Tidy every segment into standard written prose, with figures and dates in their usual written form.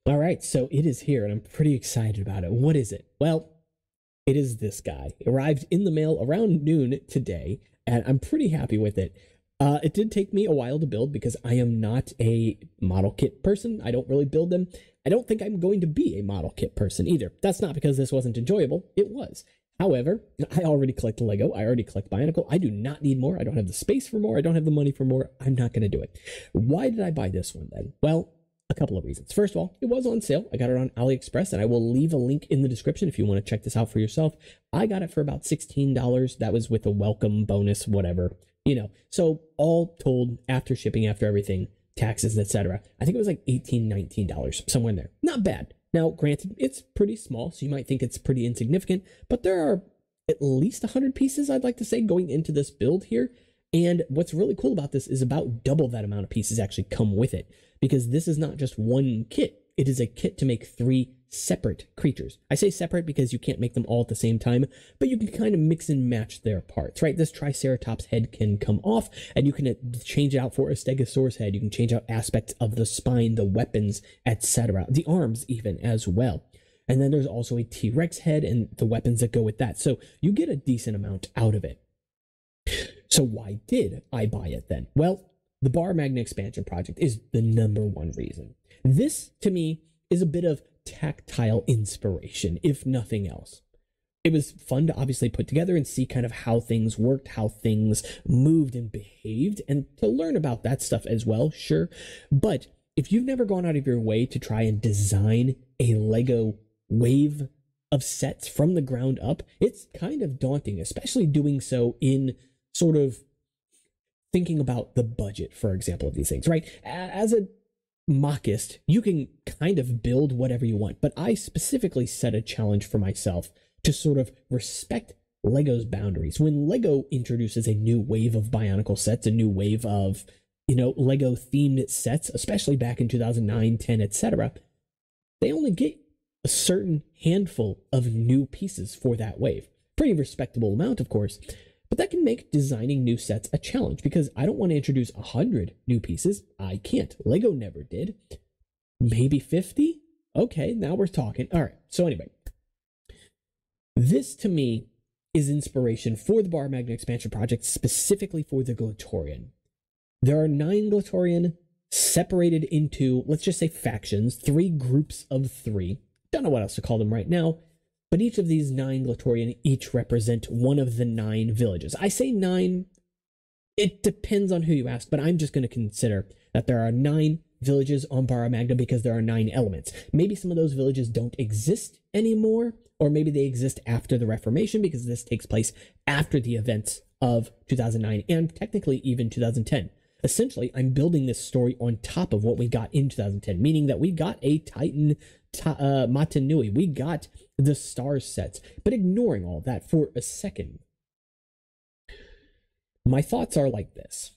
All right, so it is here, and I'm pretty excited about it. What is it? Well, it is this guy. It arrived in the mail around noon today, and I'm pretty happy with it. It did take me a while to build because I am not a model kit person. I don't really build them. I don't think I'm going to be a model kit person either. That's not because this wasn't enjoyable. It was. However, I already collect Lego. I already collect Bionicle. I do not need more. I don't have the space for more. I don't have the money for more. I'm not going to do it. Why did I buy this one then? Well, a couple of reasons. First of all, it was on sale. I got it on AliExpress, and I will leave a link in the description if you want to check this out for yourself. I got it for about $16. That was with a welcome bonus, whatever, you know. So all told, after shipping, after everything, taxes, etc., I think it was like $18, $19, somewhere in there. Not bad. Now, granted, it's pretty small, so you might think it's pretty insignificant, but there are at least 100 pieces, I'd like to say, going into this build here. And what's really cool about this is about double that amount of pieces actually come with it, because this is not just one kit. It is a kit to make 3 separate creatures. I say separate because you can't make them all at the same time, but you can kind of mix and match their parts, right? This Triceratops head can come off, and you can change it out for a Stegosaurus head. You can change out aspects of the spine, the weapons, etc., the arms even as well. And then there's also a T-Rex head and the weapons that go with that. So you get a decent amount out of it. So why did I buy it then? Well, the Bar Magna expansion project is the #1 reason. This, to me, is a bit of tactile inspiration, if nothing else. It was fun to obviously put together and see kind of how things worked, how things moved and behaved, and to learn about that stuff as well, sure. But if you've never gone out of your way to try and design a Lego wave of sets from the ground up, it's kind of daunting, especially doing so in sort of thinking about the budget, for example, of these things, right? As a mockist, you can kind of build whatever you want, but I specifically set a challenge for myself to sort of respect Lego's boundaries. When Lego introduces a new wave of Bionicle sets, a new wave of, Lego themed sets, especially back in 2009, 10, etc., they only get a certain handful of new pieces for that wave. Pretty respectable amount, of course. But that can make designing new sets a challenge, because I don't want to introduce 100 new pieces. I can't. Lego never did. Maybe 50? Okay, now we're talking. All right, so anyway. This, to me, is inspiration for the Bar Magna expansion project, specifically for the Glatorian. There are 9 Glatorian separated into, let's just say, factions, 3 groups of 3. Don't know what else to call them right now. But each of these 9 Glatorian each represent one of the 9 villages. I say 9, it depends on who you ask, but I'm just going to consider that there are 9 villages on Bar Magna because there are 9 elements. Maybe some of those villages don't exist anymore, or maybe they exist after the Reformation, because this takes place after the events of 2009 and technically even 2010. Essentially, I'm building this story on top of what we got in 2010, meaning that we got a Titan Mata Nui. We got the stars sets, but ignoring all that for a second, my thoughts are like this.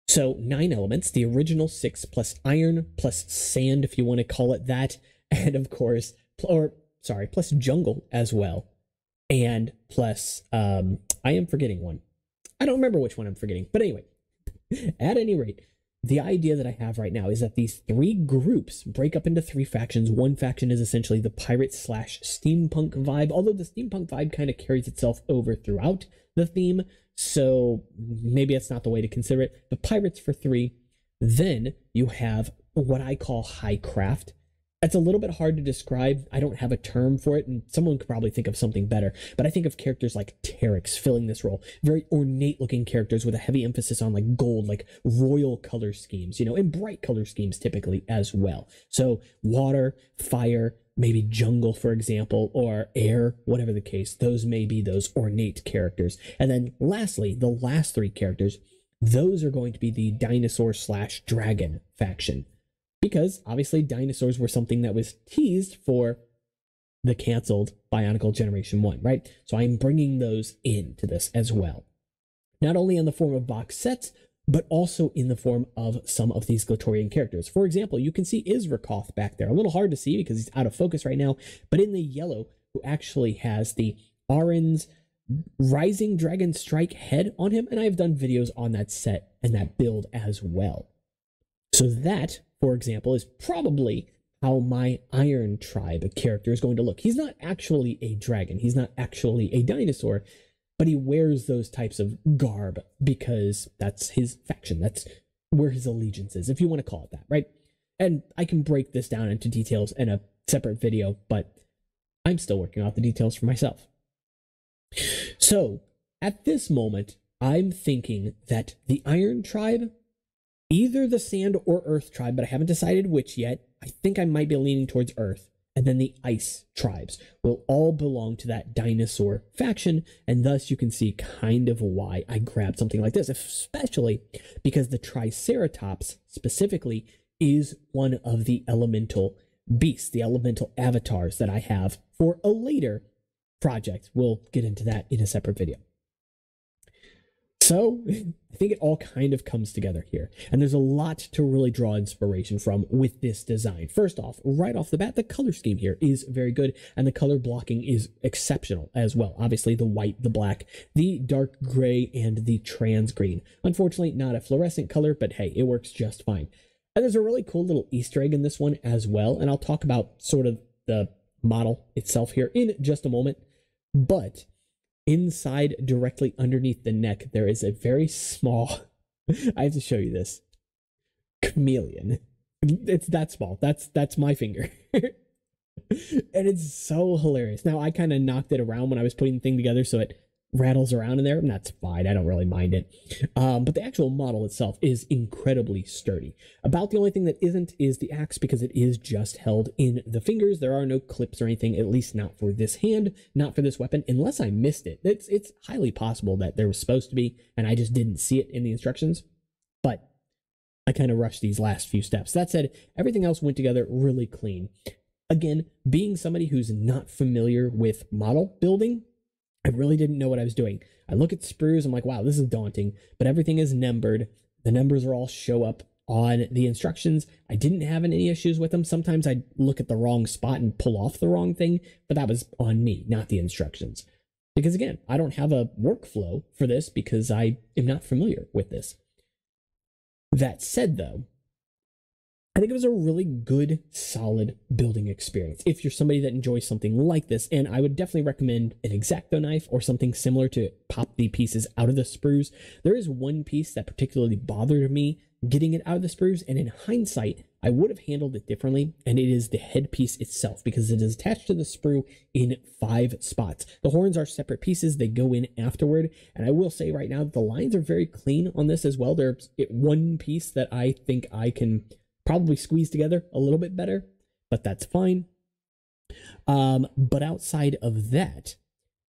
So 9 elements, the original 6 plus iron plus sand, if you want to call it that, and of course, plus jungle as well, and plus I am forgetting one. I don't remember which one I'm forgetting, but anyway, at any rate, the idea that I have right now is that these 3 groups break up into 3 factions. One faction is essentially the pirate / steampunk vibe, although the steampunk vibe kind of carries itself over throughout the theme, so maybe that's not the way to consider it. But pirates for 3. Then you have what I call high craft. It's a little bit hard to describe. I don't have a term for it, and someone could probably think of something better. But I think of characters like Terex filling this role. Very ornate-looking characters with a heavy emphasis on like gold, like royal color schemes, and bright color schemes typically as well. So water, fire, maybe jungle, for example, or air, whatever the case. Those may be those ornate characters. And then lastly, the last 3 characters, those are going to be the dinosaur / dragon faction. Because obviously dinosaurs were something that was teased for the canceled Bionicle Generation 1, right? So I'm bringing those into this as well. Not only in the form of box sets, but also in the form of some of these Glatorian characters. For example, you can see Izrakoth back there. A little hard to see because he's out of focus right now, but in the yellow, who actually has the Arin's Rising Dragon Strike head on him, and I've done videos on that set and that build as well. So that, for example, is probably how my Iron Tribe character is going to look. He's not actually a dragon. He's not actually a dinosaur, but he wears those types of garb because that's his faction. That's where his allegiance is, if you want to call it that, right? And I can break this down into details in a separate video, but I'm still working out the details for myself. So at this moment, I'm thinking that the Iron Tribe, either the Sand or Earth Tribe, but I haven't decided which yet. I think I might be leaning towards Earth. And then the Ice Tribes will all belong to that dinosaur faction, and thus you can see kind of why I grabbed something like this, especially because the Triceratops specifically is one of the elemental beasts, the elemental avatars that I have for a later project. We'll get into that in a separate video. So I think it all kind of comes together here, and there's a lot to really draw inspiration from with this design. First off, right off the bat, the color scheme here is very good, and the color blocking is exceptional as well. Obviously, the white, the black, the dark gray, and the trans green. Unfortunately, not a fluorescent color, but hey, it works just fine. And there's a really cool little Easter egg in this one as well, and I'll talk about sort of the model itself here in just a moment, but inside, directly underneath the neck, there is a very small, I have to show you this, chameleon. It's that small. That's my finger. And it's so hilarious. Now, I kind of knocked it around when I was putting the thing together, so it rattles around in there, and that's fine. I don't really mind it. But the actual model itself is incredibly sturdy. About the only thing that isn't is the axe, because it is just held in the fingers. There are no clips or anything, at least not for this hand, not for this weapon, unless I missed it. It's highly possible that there was supposed to be, and I just didn't see it in the instructions. But I kind of rushed these last few steps. That said, everything else went together really clean. Again, being somebody who's not familiar with model building, I really didn't know what I was doing. I look at sprues, I'm like, wow, this is daunting, but everything is numbered. The numbers are all show up on the instructions. I didn't have any issues with them. Sometimes I'd look at the wrong spot and pull off the wrong thing, but that was on me, not the instructions. Because again, I don't have a workflow for this because I am not familiar with this. That said, though, I think it was a really good, solid building experience if you're somebody that enjoys something like this, and I would definitely recommend an X-Acto knife or something similar to pop the pieces out of the sprues. There is one piece that particularly bothered me getting it out of the sprues, and in hindsight, I would have handled it differently, and it is the headpiece itself, because it is attached to the sprue in 5 spots. The horns are separate pieces, they go in afterward, and I will say right now, the lines are very clean on this as well. There's one piece that I think I can probably squeeze together a little bit better, but that's fine. But outside of that,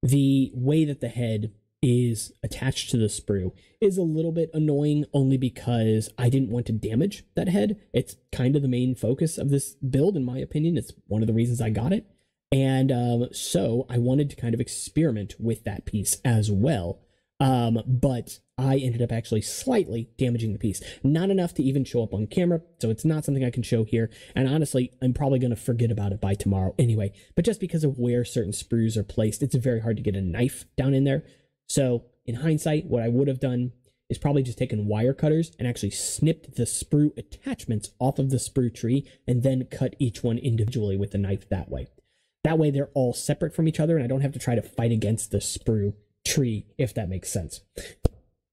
the way that the head is attached to the sprue is a little bit annoying, only because I didn't want to damage that head. It's kind of the main focus of this build, in my opinion. It's one of the reasons I got it. And so I wanted to kind of experiment with that piece as well. But I ended up actually slightly damaging the piece. Not enough to even show up on camera, so it's not something I can show here. And honestly, I'm probably going to forget about it by tomorrow anyway. But just because of where certain sprues are placed, it's very hard to get a knife down in there. So in hindsight, what I would have done is probably just taken wire cutters and actually snipped the sprue attachments off of the sprue tree and then cut each one individually with a knife that way. That way they're all separate from each other and I don't have to try to fight against the sprue tree, if that makes sense.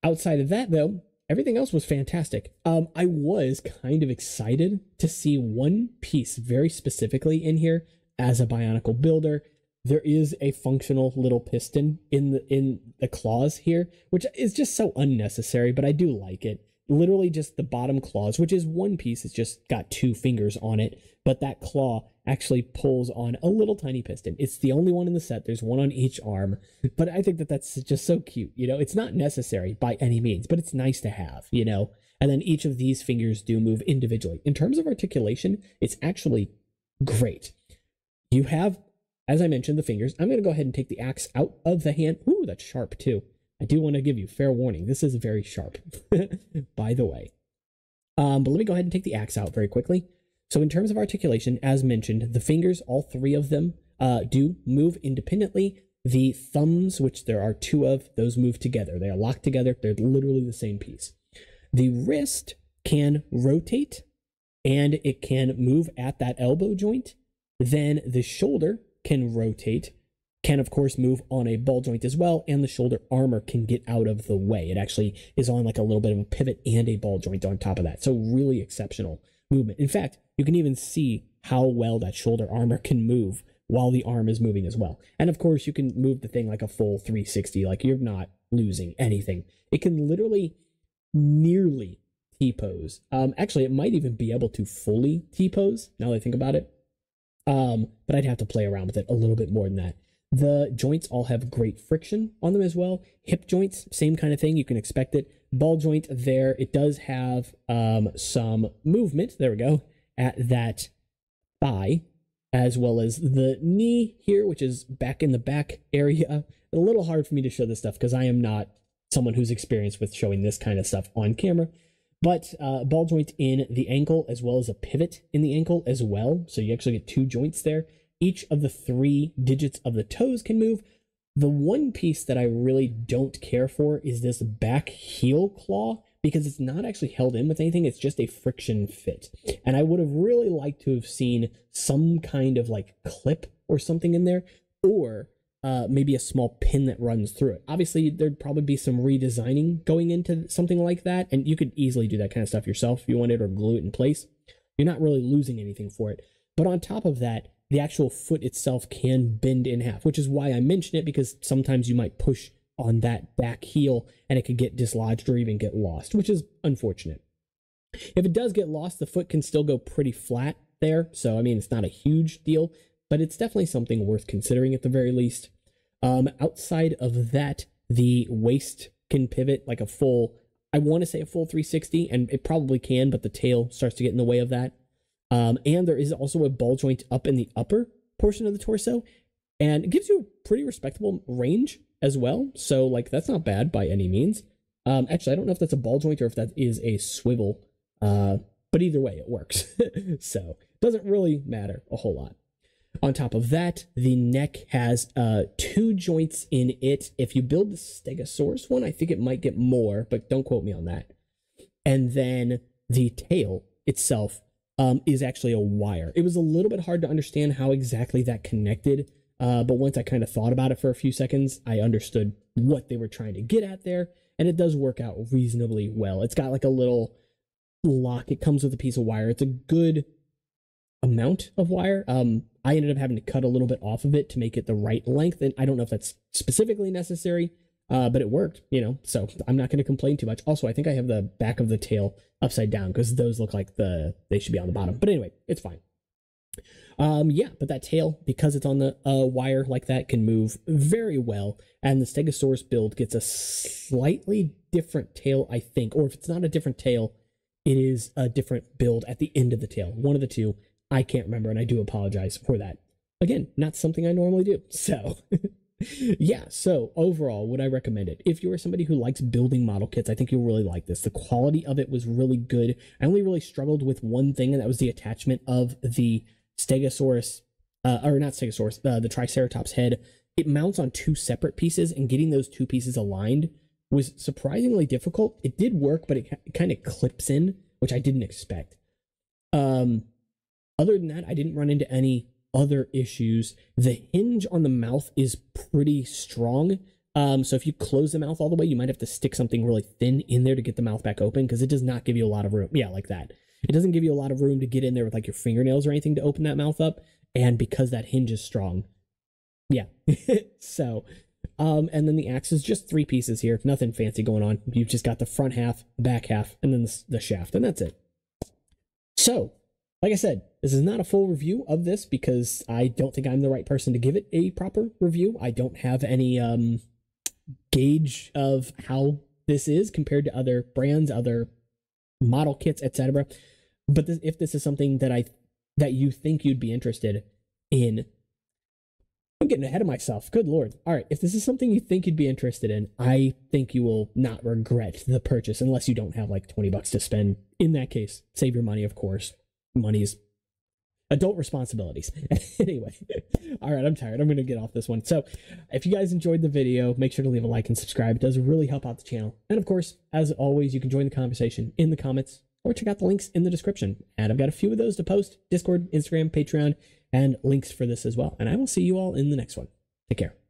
Outside of that, though, everything else was fantastic. I was kind of excited to see one piece very specifically in here as a Bionicle builder. There is a functional little piston in the claws here, which is just so unnecessary, but I do like it. Literally just the bottom claws, which is one piece, it's just got 2 fingers on it, but that claw actually pulls on a little tiny piston. It's the only one in the set. There's one on each arm, but I think that that's just so cute. You know, it's not necessary by any means, but it's nice to have, you know, and then each of these fingers do move individually. In terms of articulation, it's actually great. You have, as I mentioned, the fingers. I'm going to go ahead and take the axe out of the hand. Ooh, that's sharp too. I do want to give you fair warning. This is very sharp, by the way. But let me go ahead and take the axe out very quickly. So in terms of articulation, as mentioned, the fingers, all 3 of them, do move independently. The thumbs, which there are 2 of, those move together. They are locked together. They're literally the same piece. The wrist can rotate and it can move at that elbow joint. Then the shoulder can rotate, can of course move on a ball joint as well, and the shoulder armor can get out of the way. It actually is on like a little bit of a pivot and a ball joint on top of that. So really exceptional movement. In fact, you can even see how well that shoulder armor can move while the arm is moving as well. And of course, you can move the thing like a full 360, like you're not losing anything. It can literally nearly T-pose. Actually, it might even be able to fully T-pose, now that I think about it. But I'd have to play around with it a little bit more than that. The joints all have great friction on them as well. Hip joints, same kind of thing. You can expect it. Ball joint there, it does have some movement, there we go, at that thigh, as well as the knee here, which is back in the back area. A little hard for me to show this stuff because I am not someone who's experienced with showing this kind of stuff on camera. But ball joint in the ankle, as well as a pivot in the ankle as well. So you actually get two joints there. Each of the 3 digits of the toes can move. The one piece that I really don't care for is this back heel claw, because it's not actually held in with anything. It's just a friction fit. And I would have really liked to have seen some kind of like clip or something in there, or maybe a small pin that runs through it. Obviously, there'd probably be some redesigning going into something like that, and you could easily do that kind of stuff yourself if you wanted, or glue it in place. You're not really losing anything for it. But on top of that, the actual foot itself can bend in half, which is why I mention it, because sometimes you might push on that back heel and it could get dislodged or even get lost, which is unfortunate. If it does get lost, the foot can still go pretty flat there. So, I mean, it's not a huge deal, but it's definitely something worth considering at the very least. Outside of that, the waist can pivot like a full, I want to say a full 360, and it probably can, but the tail starts to get in the way of that. And there is also a ball joint up in the upper portion of the torso, and it gives you a pretty respectable range as well. So, like, that's not bad by any means. Actually, I don't know if that's a ball joint or if that is a swivel, but either way, it works. So, doesn't really matter a whole lot. On top of that, the neck has 2 joints in it. If you build the Stegosaurus one, I think it might get more, but don't quote me on that. And then the tail itself is actually a wire. It was a little bit hard to understand how exactly that connected, but once I kind of thought about it for a few seconds, I understood what they were trying to get at there, and it does work out reasonably well. It's got like a little lock. It comes with a piece of wire. It's a good amount of wire. I ended up having to cut a little bit off of it to make it the right length, and I don't know if that's specifically necessary, but it worked, you know, so I'm not going to complain too much. Also, I think I have the back of the tail upside down because those look like they should be on the bottom, but anyway, it's fine. Yeah, but that tail, because it's on the wire like that, can move very well, and the Stegosaurus build gets a slightly different tail, I think, or if it's not a different tail, it is a different build at the end of the tail. One of the two. I can't remember, and I do apologize for that. Again, not something I normally do. So, yeah, so overall, would I recommend it? If you are somebody who likes building model kits, I think you'll really like this. The quality of it was really good. I only really struggled with one thing, and that was the attachment of the Stegosaurus, or not Stegosaurus, the Triceratops head. It mounts on 2 separate pieces, and getting those 2 pieces aligned was surprisingly difficult. It did work, but it kind of clips in, which I didn't expect. Other than that, I didn't run into any other issues. The hinge on the mouth is pretty strong. So if you close the mouth all the way, you might have to stick something really thin in there to get the mouth back open, because it does not give you a lot of room. Yeah, like that. It doesn't give you a lot of room to get in there with like your fingernails or anything to open that mouth up. And because that hinge is strong. Yeah. So, and then the axe is just 3 pieces here. Nothing fancy going on. You've just got the front half, back half, and then the shaft, and that's it. So, like I said, this is not a full review of this because I don't think I'm the right person to give it a proper review. I don't have any gauge of how this is compared to other brands, other model kits, etc. But if this is something that you think you'd be interested in, I'm getting ahead of myself. Good Lord. All right, if this is something you think you'd be interested in, I think you will not regret the purchase unless you don't have like $20 to spend. In that case, save your money, of course. Money's adult responsibilities. Anyway, all right, I'm tired. I'm going to get off this one. So if you guys enjoyed the video, make sure to leave a like and subscribe. It does really help out the channel. And of course, as always, you can join the conversation in the comments or check out the links in the description. And I've got a few of those to post: Discord, Instagram, Patreon, and links for this as well. And I will see you all in the next one. Take care.